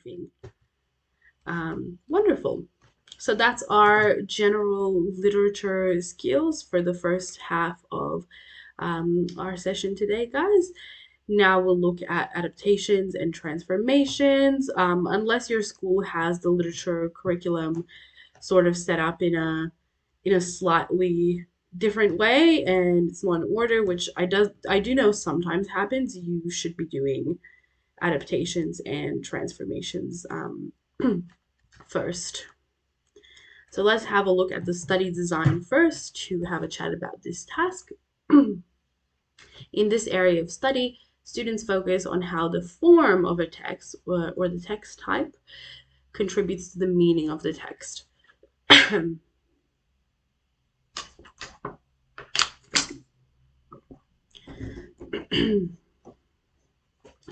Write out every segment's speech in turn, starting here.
briefing. Wonderful. So that's our general literature skills for the first half of our session today, guys. Now we'll look at adaptations and transformations. Unless your school has the literature curriculum sort of set up in a slightly different way and it's not in order, which I do know sometimes happens, you should be doing adaptations and transformations first. So let's have a look at the study design first to have a chat about this task. In this area of study, students focus on how the form of a text or the text type contributes to the meaning of the text.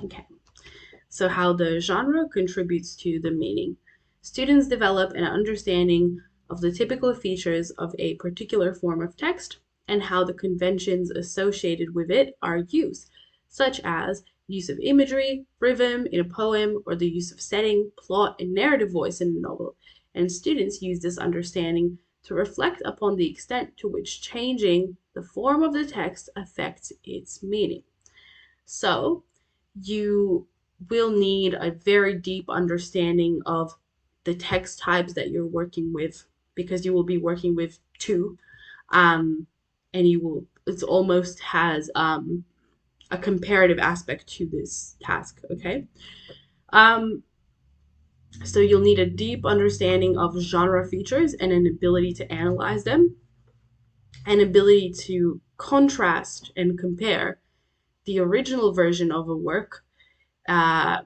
Okay, so how the genre contributes to the meaning. Students develop an understanding of the typical features of a particular form of text and how the conventions associated with it are used, such as use of imagery, rhythm in a poem, or the use of setting, plot, and narrative voice in a novel. And students use this understanding to reflect upon the extent to which changing the form of the text affects its meaning. So, you will need a very deep understanding of the text types that you're working with because you will be working with two, and it almost has a comparative aspect to this task. Okay, so you'll need a deep understanding of genre features and an ability to analyze them, an ability to contrast and compare the original version of a work and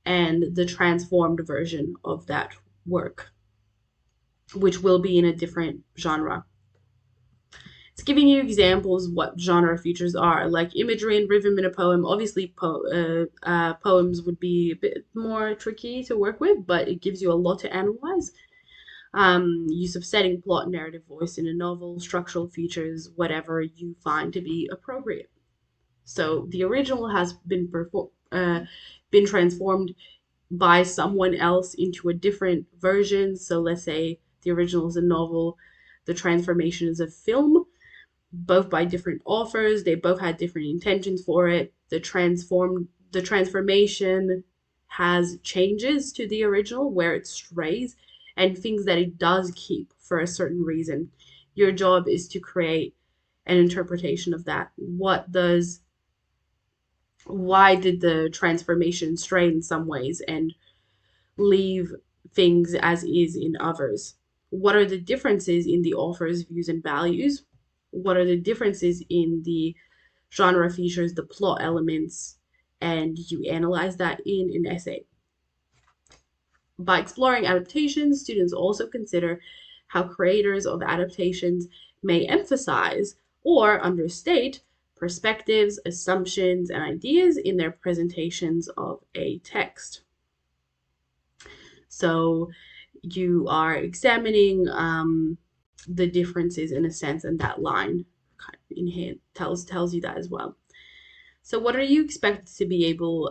the transformed version of that work, which will be in a different genre. It's giving you examples what genre features are, like imagery and rhythm in a poem. Obviously, poems would be a bit more tricky to work with, but it gives you a lot to analyze. Use of setting, plot, narrative voice in a novel, structural features, whatever you find to be appropriate. So the original has been transformed by someone else into a different version. So let's say the original is a novel, the transformation is a film, both by different authors. They both had different intentions for it. The transformation has changes to the original where it strays and things that it does keep for a certain reason. Your job is to create an interpretation of that. Why did the transformation stray in some ways and leave things as is in others? What are the differences in the author's views and values? What are the differences in the genre features, the plot elements, and you analyze that in an essay. By exploring adaptations, students also consider how creators of adaptations may emphasize or understate perspectives, assumptions, and ideas in their presentations of a text. So you are examining the differences in a sense, and that line kind of in here tells you that as well. So what are you expected to be able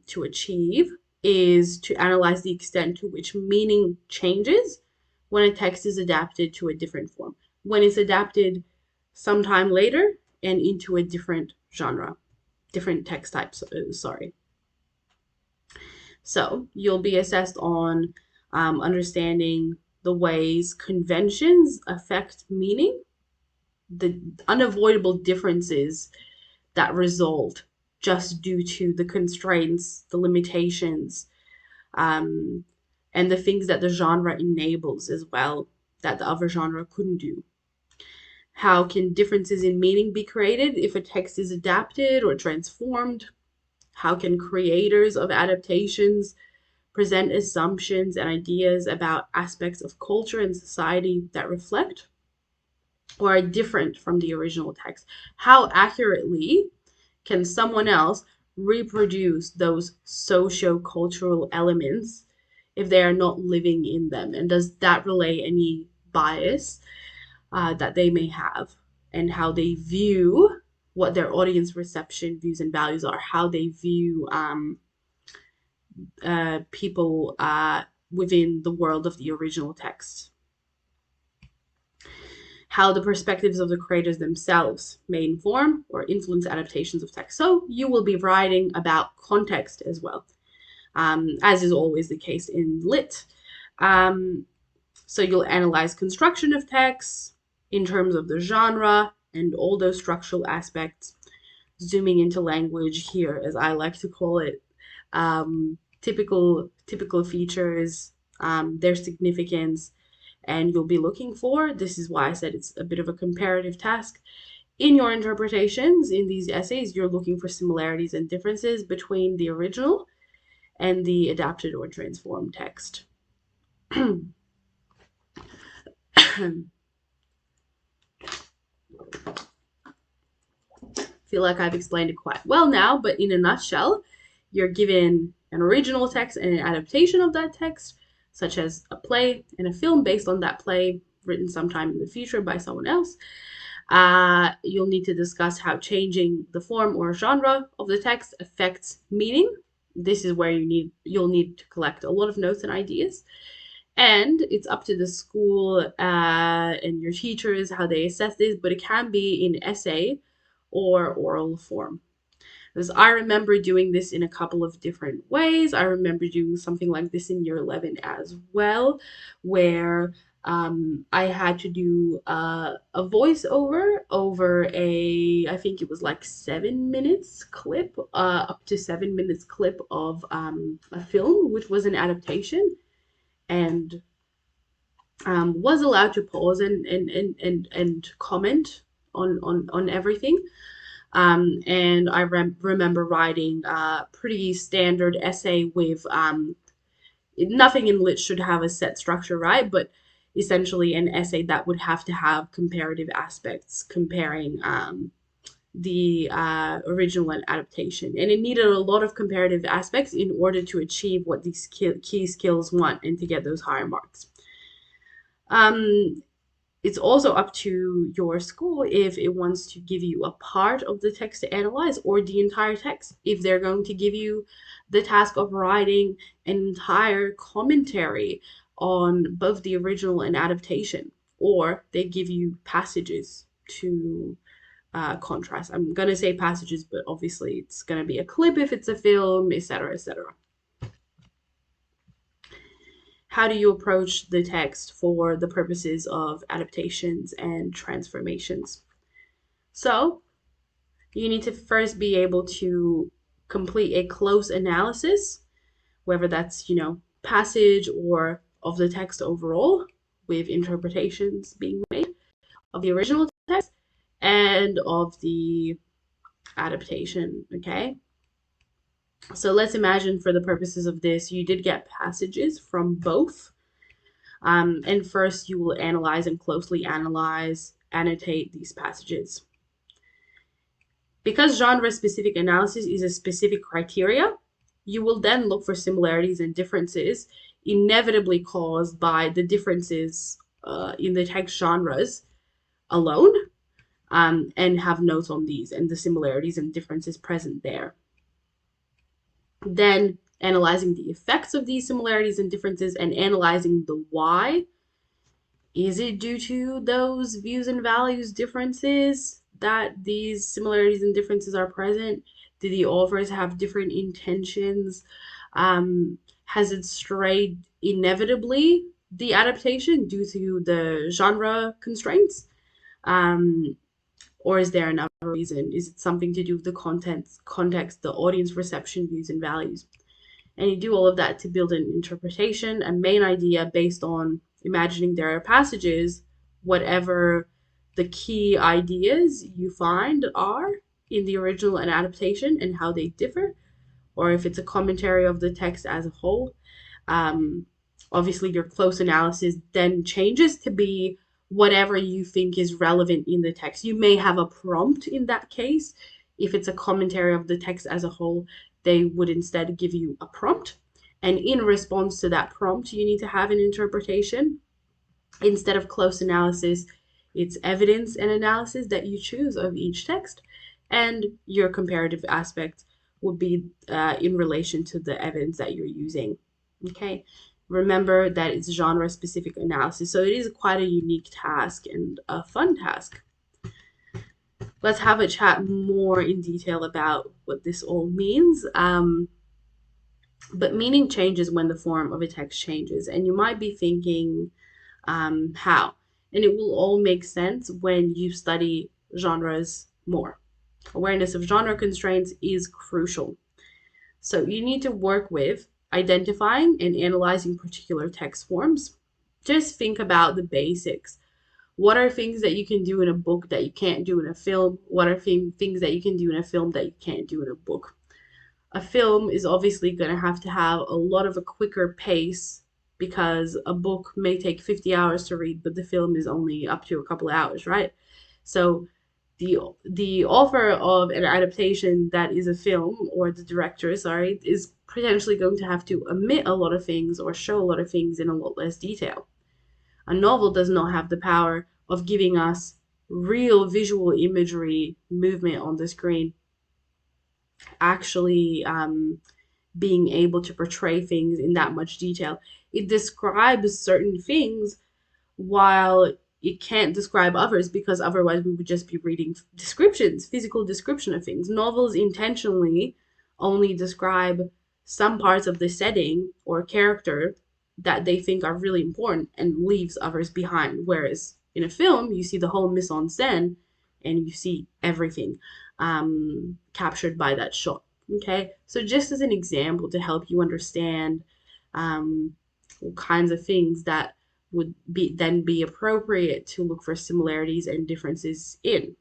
to achieve is to analyze the extent to which meaning changes when a text is adapted to a different form, when it's adapted sometime later and into a different genre, different text types, sorry. So you'll be assessed on understanding the ways conventions affect meaning, the unavoidable differences that result just due to the constraints, the limitations, and the things that the genre enables as well that the other genre couldn't do. How can differences in meaning be created if a text is adapted or transformed? How can creators of adaptations present assumptions and ideas about aspects of culture and society that reflect or are different from the original text? How accurately can someone else reproduce those socio-cultural elements if they are not living in them? And does that relay any bias that they may have, and how they view what their audience reception, views, and values are, how they view people within the world of the original text. How the perspectives of the creators themselves may inform or influence adaptations of text. So you will be writing about context as well, as is always the case in lit. So you'll analyze construction of texts in terms of the genre and all those structural aspects, zooming into language here, as I like to call it, typical features, their significance, and you'll be looking for, this is why I said it's a bit of a comparative task. In your interpretations, in these essays, you're looking for similarities and differences between the original and the adapted or transformed text. Feel like I've explained it quite well now, but in a nutshell, you're given an original text and an adaptation of that text, such as a play and a film based on that play written sometime in the future by someone else. You'll need to discuss how changing the form or genre of the text affects meaning. This is where you'll need to collect a lot of notes and ideas. And it's up to the school and your teachers how they assess this, but it can be in essay or oral form. Because I remember doing this in a couple of different ways. I remember doing something like this in year 11 as well, where I had to do a voiceover over I think it was like 7 minutes clip, up to 7 minutes clip of a film, which was an adaptation, and was allowed to pause and comment on everything. And I remember writing a pretty standard essay with nothing in lit should have a set structure, right? But essentially an essay that would have to have comparative aspects comparing the original and adaptation. And it needed a lot of comparative aspects in order to achieve what these key skills want and to get those higher marks. It's also up to your school if it wants to give you a part of the text to analyze or the entire text. If they're going to give you the task of writing an entire commentary on both the original and adaptation, or they give you passages to contrast. I'm going to say passages, but obviously it's going to be a clip if it's a film, etc., etc. How do you approach the text for the purposes of adaptations and transformations? So you need to first be able to complete a close analysis, whether that's, passage or of the text overall, with interpretations being made of the original text and of the adaptation, okay? So let's imagine for the purposes of this, you did get passages from both. And first you will analyze and closely annotate these passages. Because genre-specific analysis is a specific criteria, you will then look for similarities and differences inevitably caused by the differences in the text genres alone, and have notes on these and the similarities and differences present there. Then analyzing the effects of these similarities and differences and analyzing the why. Is it due to those views and values differences that these similarities and differences are present? Do the authors have different intentions? Has it strayed inevitably, the adaptation, due to the genre constraints? Or is there another reason? Is it something to do with the context, the audience reception, views, and values? And you do all of that to build an interpretation, a main idea based on imagining there are passages, whatever the key ideas you find are in the original and adaptation and how they differ, or if it's a commentary of the text as a whole. Obviously, your close analysis then changes to be whatever you think is relevant in the text. You may have a prompt in that case. If it's a commentary of the text as a whole, they would instead give you a prompt. And in response to that prompt, you need to have an interpretation. Instead of close analysis, it's evidence and analysis that you choose of each text and your comparative aspect would be in relation to the evidence that you're using. Okay. Remember that it's genre specific analysis, so it is quite a unique task and a fun task. Let's have a chat more in detail about what this all means. But meaning changes when the form of a text changes, and you might be thinking, how? And it will all make sense when you study genres more. Awareness of genre constraints is crucial. So you need to work with identifying and analyzing particular text forms. Just think about the basics. What are things that you can do in a book that you can't do in a film? What are things that you can do in a film that you can't do in a book? A film is obviously going to have a lot of a quicker pace because a book may take 50 hours to read, but the film is only up to a couple of hours, right? So the author of an adaptation that is a film, or the director, sorry, is potentially going to have to omit a lot of things or show a lot of things in a lot less detail. A novel does not have the power of giving us real visual imagery movement on the screen, actually being able to portray things in that much detail. It describes certain things while it can't describe others, because otherwise we would just be reading descriptions, physical description of things. Novels intentionally only describe some parts of the setting or character that they think are really important and leaves others behind. Whereas in a film, you see the whole mise en scène and you see everything captured by that shot. Okay, so just as an example to help you understand all kinds of things that would be appropriate to look for similarities and differences in.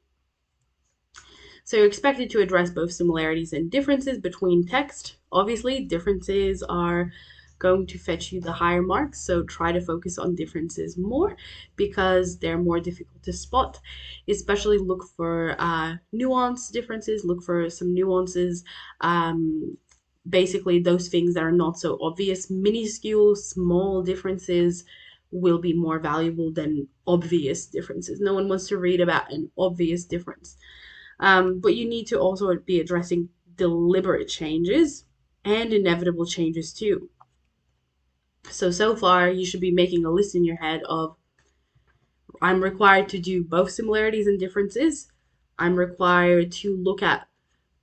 So you're expected to address both similarities and differences between text. Obviously, differences are going to fetch you the higher marks, so try to focus on differences more because they're more difficult to spot. Especially look for nuance differences, look for some nuances. Basically, those things that are not so obvious, minuscule, small differences will be more valuable than obvious differences. No one wants to read about an obvious difference. But you need to also be addressing deliberate changes and inevitable changes too. So far, you should be making a list in your head of, I'm required to do both similarities and differences. I'm required to look at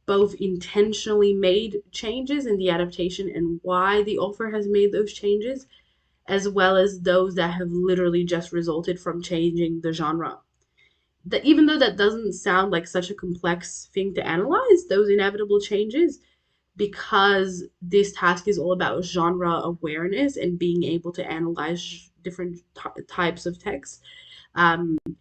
both intentionally made changes in the adaptation and why the author has made those changes, as well as those that have literally just resulted from changing the genre. That even though that doesn't sound like such a complex thing to analyze, those inevitable changes, because this task is all about genre awareness and being able to analyze different types of text,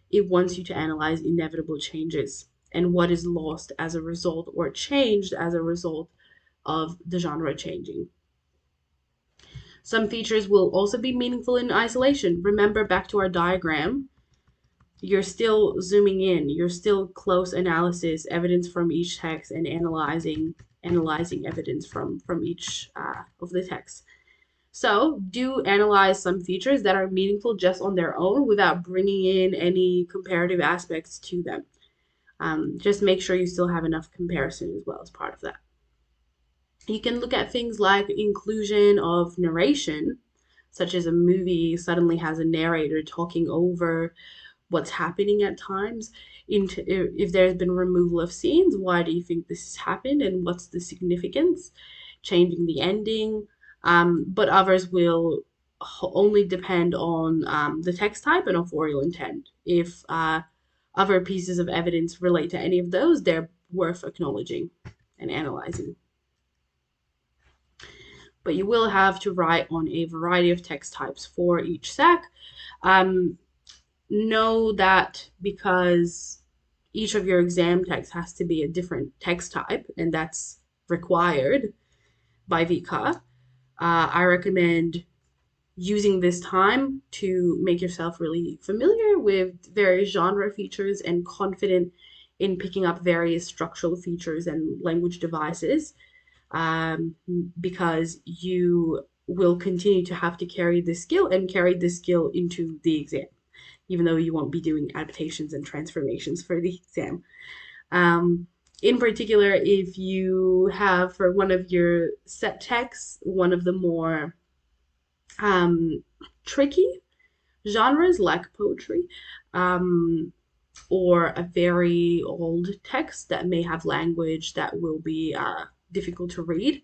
it wants you to analyze inevitable changes and what is lost as a result or changed as a result of the genre changing. Some features will also be meaningful in isolation. Remember, back to our diagram, you're still zooming in, you're still close analysis, evidence from each text, and analyzing evidence from each of the texts. So do analyze some features that are meaningful just on their own without bringing in any comparative aspects to them. Just make sure you still have enough comparison as well as part of that. You can look at things like inclusion of narration, such as a movie suddenly has a narrator talking over what's happening at times. If there's been removal of scenes, why do you think this has happened and what's the significance? Changing the ending. But others will only depend on the text type and authorial intent. If other pieces of evidence relate to any of those, they're worth acknowledging and analyzing. But you will have to write on a variety of text types for each SAC. Know that because each of your exam texts has to be a different text type, and that's required by VCA, I recommend using this time to make yourself really familiar with various genre features and confident in picking up various structural features and language devices, because you will continue to have to carry this skill and carry this skill into the exam, even though you won't be doing adaptations and transformations for the exam. In particular, if you have for one of your set texts, one of the more um, tricky genres like poetry, um, or a very old text that may have language that will be difficult to read,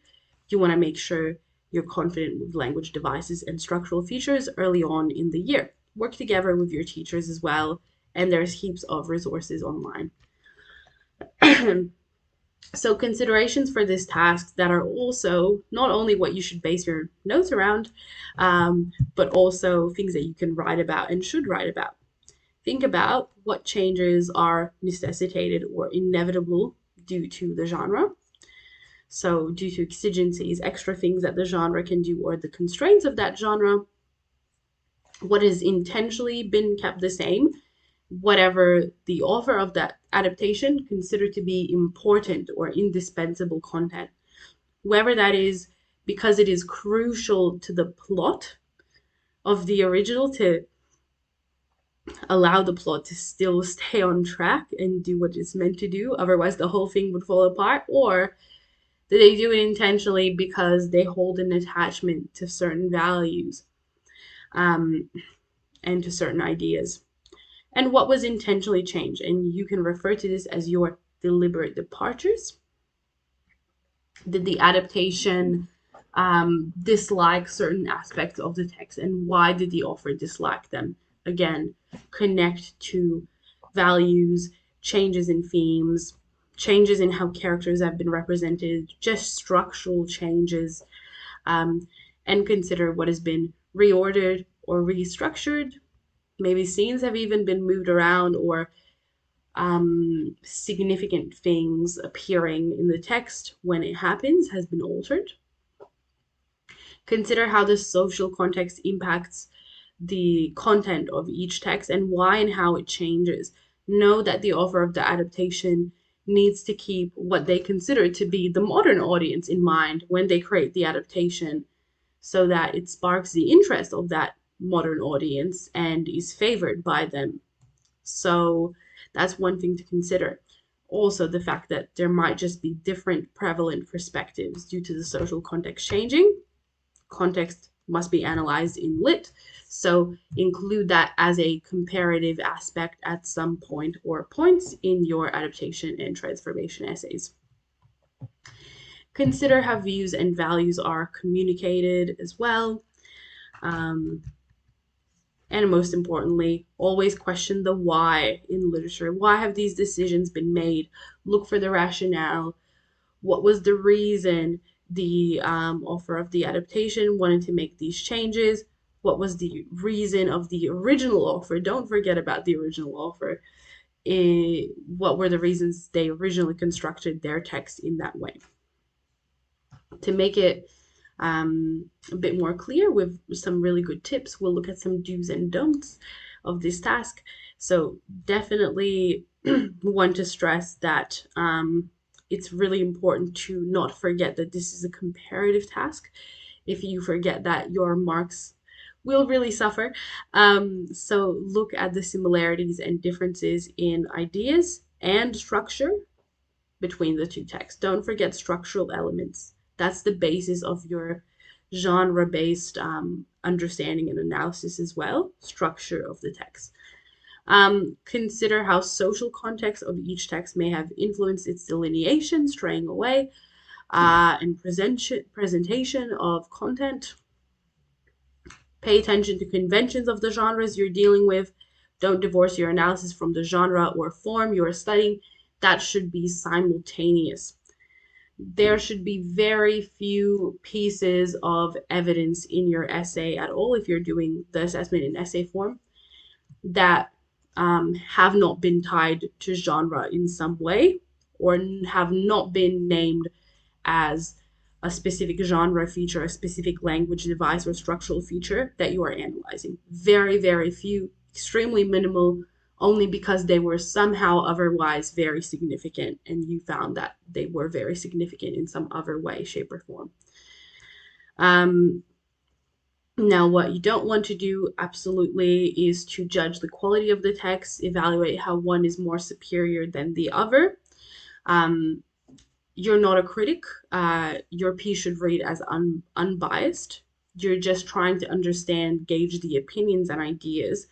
you want to make sure you're confident with language devices and structural features early on in the year. Work together with your teachers as well, and there's heaps of resources online. So considerations for this task that are also not only what you should base your notes around, but also things that you can write about and should write about. Think about what changes are necessitated or inevitable due to the genre. So, due to exigencies, extra things that the genre can do, or the constraints of that genre, what has intentionally been kept the same, whatever the author of that adaptation considered to be important or indispensable content, whether that is because it is crucial to the plot of the original to allow the plot to still stay on track and do what it's meant to do, otherwise the whole thing would fall apart, or do they do it intentionally because they hold an attachment to certain values, um, and to certain ideas, and what was intentionally changed. And you can refer to this as your deliberate departures. Did the adaptation dislike certain aspects of the text, and why did the author dislike them? Again, connect to values, changes in themes, changes in how characters have been represented, just structural changes, um, and consider what has been reordered or restructured. Maybe scenes have even been moved around, or significant things appearing in the text when it happens has been altered. Consider how the social context impacts the content of each text and why and how it changes. Know that the author of the adaptation needs to keep what they consider to be the modern audience in mind when they create the adaptation, so that it sparks the interest of that modern audience and is favored by them. So that's one thing to consider. Also, the fact that there might just be different prevalent perspectives due to the social context changing. Context must be analyzed in lit, so include that as a comparative aspect at some point or points in your adaptation and transformation essays. Consider how views and values are communicated as well. Um, and most importantly, always question the why in literature. Why have these decisions been made? Look for the rationale. What was the reason the author of the adaptation wanted to make these changes? What was the reason of the original author? Don't forget about the original author. What were the reasons they originally constructed their text in that way? To make it a bit more clear with some really good tips, we'll look at some do's and don'ts of this task. So definitely want to stress that it's really important to not forget that this is a comparative task. If you forget that, your marks will really suffer. So look at the similarities and differences in ideas and structure between the two texts. Don't forget structural elements. That's the basis of your genre-based understanding and analysis as well, structure of the text. Consider how social context of each text may have influenced its delineation, straying away, and presentation of content. Pay attention to conventions of the genres you're dealing with. Don't divorce your analysis from the genre or form you're studying. That should be simultaneous. There should be very few pieces of evidence in your essay at all, if you're doing the assessment in essay form, that have not been tied to genre in some way, or have not been named as a specific genre feature, a specific language device or structural feature that you are analyzing. Very, very few, extremely minimal, only because they were somehow otherwise very significant and you found that they were very significant in some other way, shape, or form. Now, what you don't want to do absolutely is to judge the quality of the text, evaluate how one is more superior than the other. Um, you're not a critic. Your piece should read as unbiased. You're just trying to understand, gauge the opinions and ideas,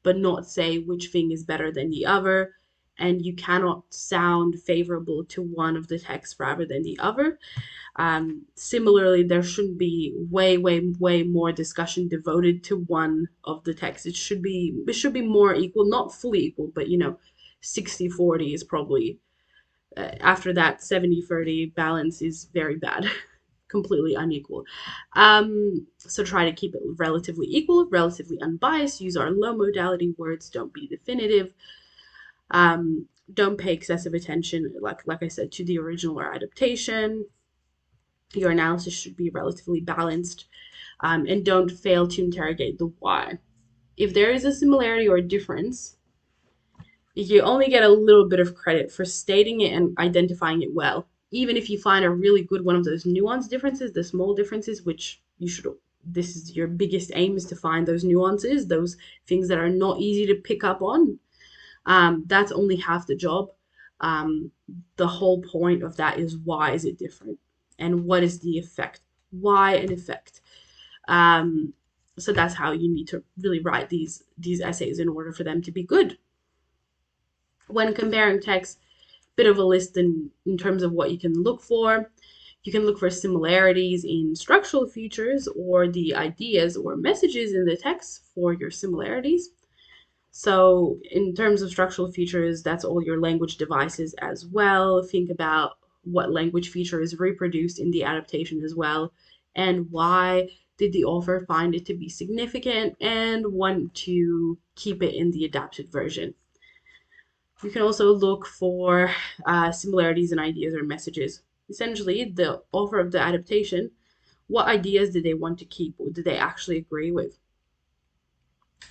but not say which thing is better than the other. And you cannot sound favorable to one of the texts rather than the other. Similarly, there shouldn't be way more discussion devoted to one of the texts. It should be more equal, not fully equal, but 60-40 is probably, after that 70-30 balance is very bad. Completely unequal. So try to keep it relatively equal, relatively unbiased. Use our low modality words. Don't be definitive. Don't pay excessive attention, like I said, to the original or adaptation. Your analysis should be relatively balanced, and don't fail to interrogate the why. If there is a similarity or a difference, you only get a little bit of credit for stating it and identifying it well. Even if you find a really good one of those nuanced differences, the small differences, which this is your biggest aim, is to find those nuances, those things that are not easy to pick up on. That's only half the job. The whole point of that is, why is it different? And what is the effect? Why an effect? So that's how you need to really write these essays in order for them to be good. When comparing texts, bit of a list in terms of what you can look for. You can look for similarities in structural features or the ideas or messages in the text for your similarities. So in terms of structural features, that's all your language devices as well. Think about what language feature is reproduced in the adaptation as well, and why did the author find it to be significant and want to keep it in the adapted version. You can also look for similarities in ideas or messages. Essentially, the author of the adaptation, what ideas did they want to keep, or did they actually agree with?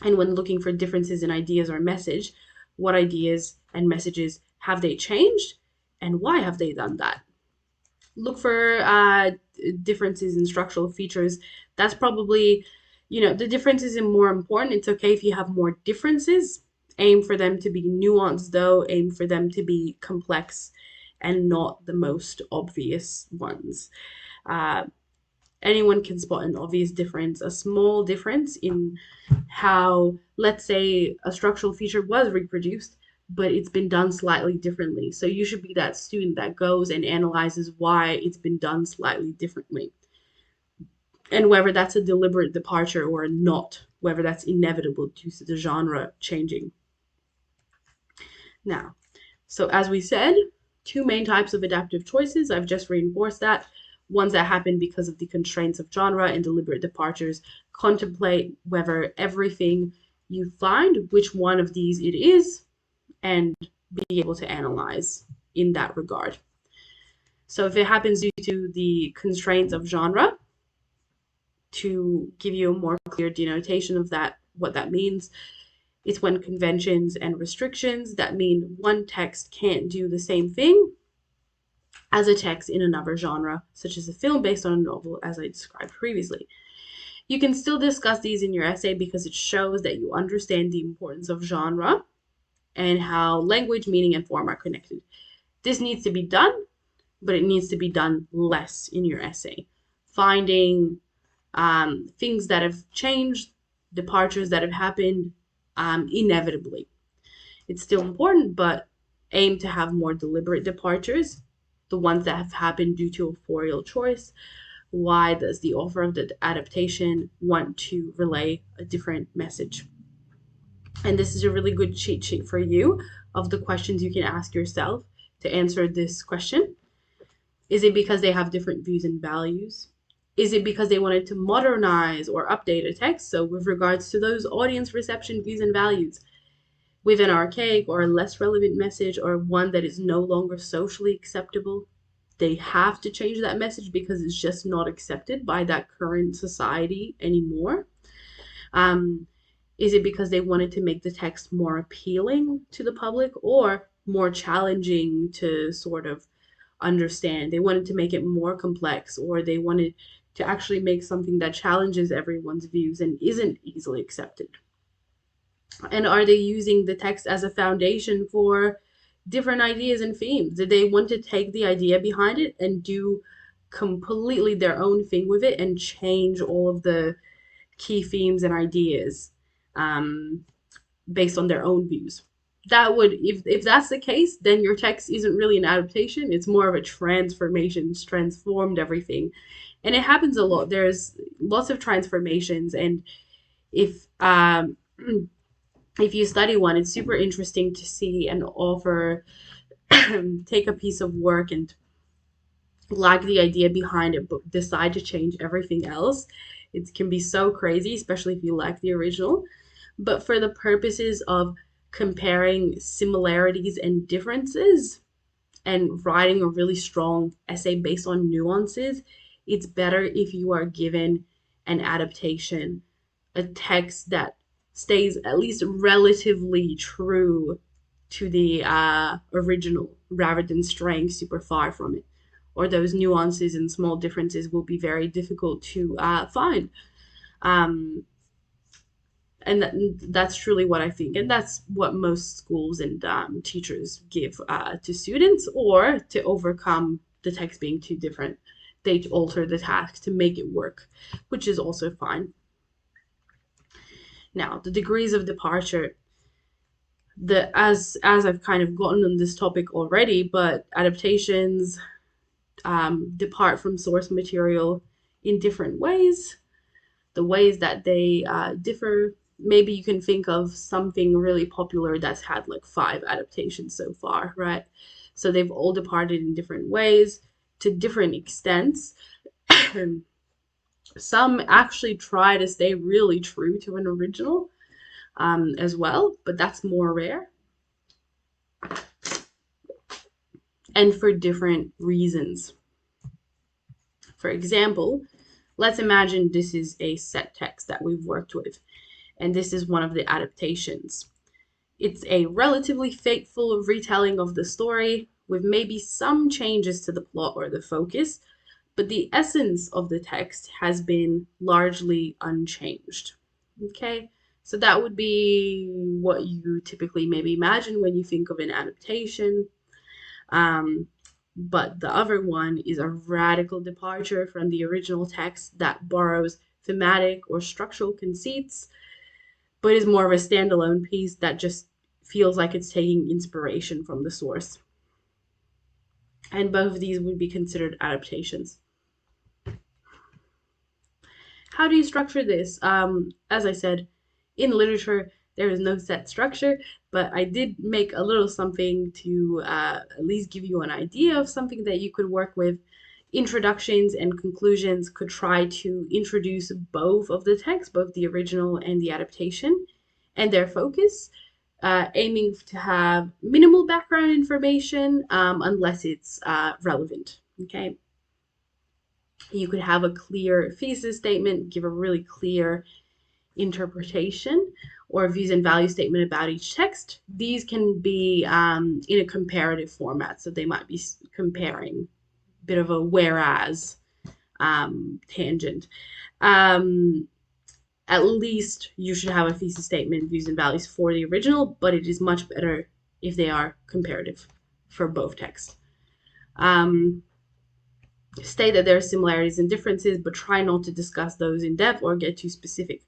And when looking for differences in ideas or message, what ideas and messages have they changed, and why have they done that? Look for differences in structural features. That's probably, the differences are more important. It's okay if you have more differences. Aim for them to be nuanced, though. Aim for them to be complex and not the most obvious ones. Anyone can spot an obvious difference, a small difference in how, let's say, a structural feature was reproduced, but it's been done slightly differently. So you should be that student that goes and analyzes why it's been done slightly differently, and whether that's a deliberate departure or not, whether that's inevitable due to the genre changing. Now, so as we said, two main types of adaptive choices. I've just reinforced that. Ones that happen because of the constraints of genre and deliberate departures. Contemplate whether everything you find, which one of these it is, and be able to analyze in that regard. So if it happens due to the constraints of genre, to give you a more clear denotation of that, what that means, it's when conventions and restrictions that mean one text can't do the same thing as a text in another genre, such as a film based on a novel, as I described previously. You can still discuss these in your essay because it shows that you understand the importance of genre and how language, meaning, and form are connected. This needs to be done, but it needs to be done less in your essay. Finding things that have changed, departures that have happened inevitably. It's still important, but aim to have more deliberate departures, the ones that have happened due to authorial choice. Why does the author of the adaptation want to relay a different message? And this is a really good cheat sheet for you of the questions you can ask yourself to answer this question. Is it because they have different views and values? Is it because they wanted to modernize or update a text? So with regards to those audience reception views and values, with an archaic or a less relevant message, or one that is no longer socially acceptable, they have to change that message because it's just not accepted by that current society anymore. Is it because they wanted to make the text more appealing to the public or more challenging to sort of understand? They wanted to make it more complex, or they wanted to actually make something that challenges everyone's views and isn't easily accepted. And are they using the text as a foundation for different ideas and themes? Did they want to take the idea behind it and do completely their own thing with it and change all of the key themes and ideas um, based on their own views? That would, if that's the case, then your text isn't really an adaptation. It's more of a transformation. It's transformed everything, and it happens a lot. There's lots of transformations, and if if you study one, it's super interesting to see an author take a piece of work and like the idea behind it, but decide to change everything else. It can be so crazy, especially if you like the original. But for the purposes of comparing similarities and differences and writing a really strong essay based on nuances, it's better if you are given an adaptation, a text that stays at least relatively true to the original rather than straying super far from it. Or those nuances and small differences will be very difficult to find. Um, and that's truly what I think. And that's what most schools and teachers give to students, or to overcome the text being too different. They alter the task to make it work, which is also fine. Now, the degrees of departure, the as I've kind of gotten on this topic already, but adaptations depart from source material in different ways. The ways that they differ, maybe you can think of something really popular that's had like 5 adaptations so far, right? So they've all departed in different ways to different extents. Some actually try to stay really true to an original as well, but that's more rare and for different reasons. For example, let's imagine this is a set text that we've worked with, and this is one of the adaptations. It's a relatively faithful retelling of the story with maybe some changes to the plot or the focus, but the essence of the text has been largely unchanged. Okay, so that would be what you typically maybe imagine when you think of an adaptation. Um, but the other one is a radical departure from the original text that borrows thematic or structural conceits, but is more of a standalone piece that just feels like it's taking inspiration from the source. And both of these would be considered adaptations. How do you structure this? As I said, in literature, there is no set structure, but I did make a little something to at least give you an idea of something that you could work with. Introductions and conclusions could try to introduce both of the text, both the original and the adaptation, and their focus, aiming to have minimal background information unless it's relevant. Okay. You could have a clear thesis statement, give a really clear interpretation or views and value statement about each text. These can be in a comparative format, so they might be comparing, a bit of a whereas tangent. At least you should have a thesis statement, views and values for the original, but it is much better if they are comparative for both texts. State that there are similarities and differences, but try not to discuss those in depth or get too specific.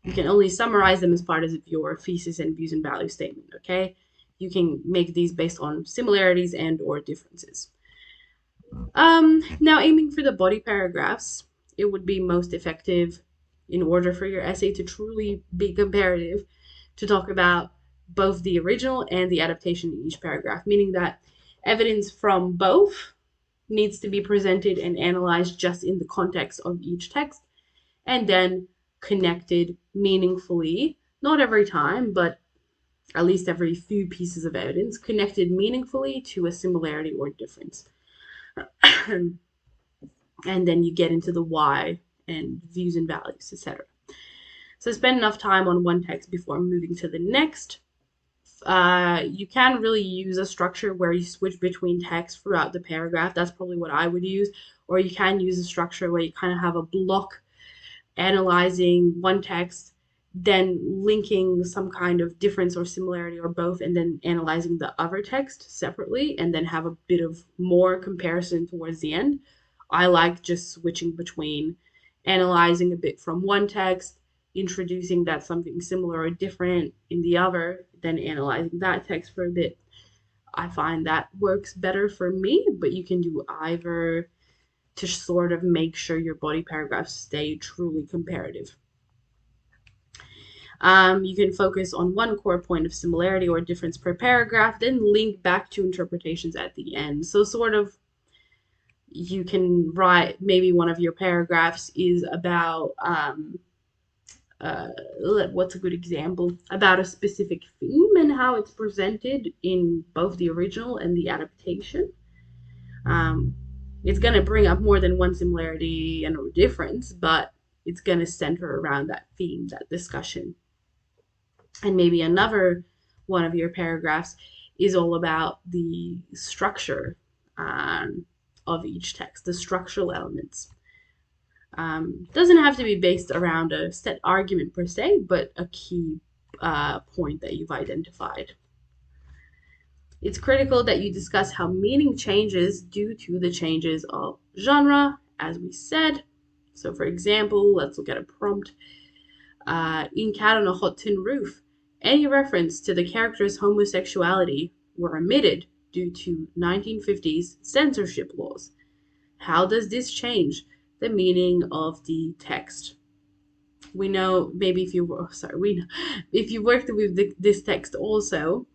You can only summarize them as part of your thesis and views and value statement, okay? You can make these based on similarities and or differences. Now, aiming for the body paragraphs, it would be most effective in order for your essay to truly be comparative to talk about both the original and the adaptation in each paragraph, meaning that evidence from both needs to be presented and analyzed just in the context of each text, and then connected meaningfully, not every time, but at least every few pieces of evidence, connected meaningfully to a similarity or difference. And then you get into the why and views and values, etc. So spend enough time on one text before moving to the next. You can really use a structure where you switch between text throughout the paragraph. That's probably what I would use. Or you can use a structure where you kind of have a block analyzing one text, then linking some kind of difference or similarity or both, and then analyzing the other text separately, and then have a bit of more comparison towards the end. I like just switching between analyzing a bit from one text, introducing that something similar or different in the other, then analyzing that text for a bit. I find that works better for me, but you can do either to sort of make sure your body paragraphs stay truly comparative. You can focus on one core point of similarity or difference per paragraph, then link back to interpretations at the end. So sort of you can write, maybe one of your paragraphs is about uh, what's a good example, about a specific theme and how it's presented in both the original and the adaptation. Um, it's going to bring up more than one similarity and a difference, but it's going to center around that theme, that discussion. And maybe another one of your paragraphs is all about the structure of each text, the structural elements. Doesn't have to be based around a set argument per se, but a key point that you've identified. It's critical that you discuss how meaning changes due to the changes of genre, as we said. So, for example, let's look at a prompt. In Cat on a Hot Tin Roof, any reference to the character's homosexuality were omitted due to 1950s censorship laws. How does this change the meaning of the text? We know, maybe if you if you worked with this text also,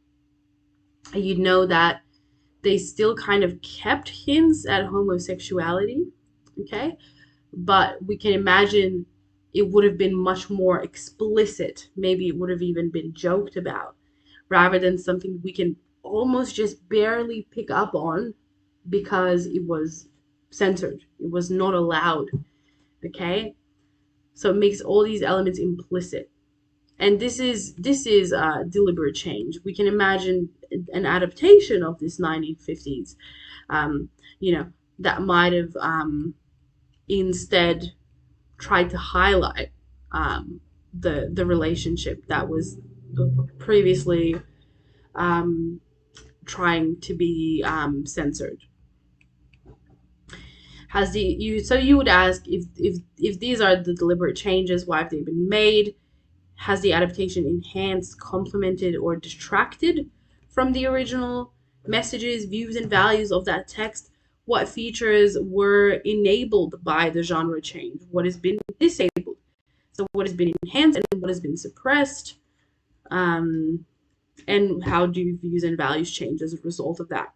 you'd know that they still kind of kept hints at homosexuality, okay? But we can imagine it would have been much more explicit. Maybe it would have even been joked about rather than something we can almost just barely pick up on because it was censored. It was not allowed, okay? So it makes all these elements implicit. And this is deliberate change. We can imagine an adaptation of this 1950s, um, you know, that might have instead tried to highlight the relationship that was previously um, trying to be censored. Has the you so you would ask if these are the deliberate changes, why have they been made? Has the adaptation enhanced, complemented, or detracted from the original messages, views, and values of that text? What features were enabled by the genre change? What has been disabled? So, what has been enhanced and what has been suppressed? And how do views and values change as a result of that?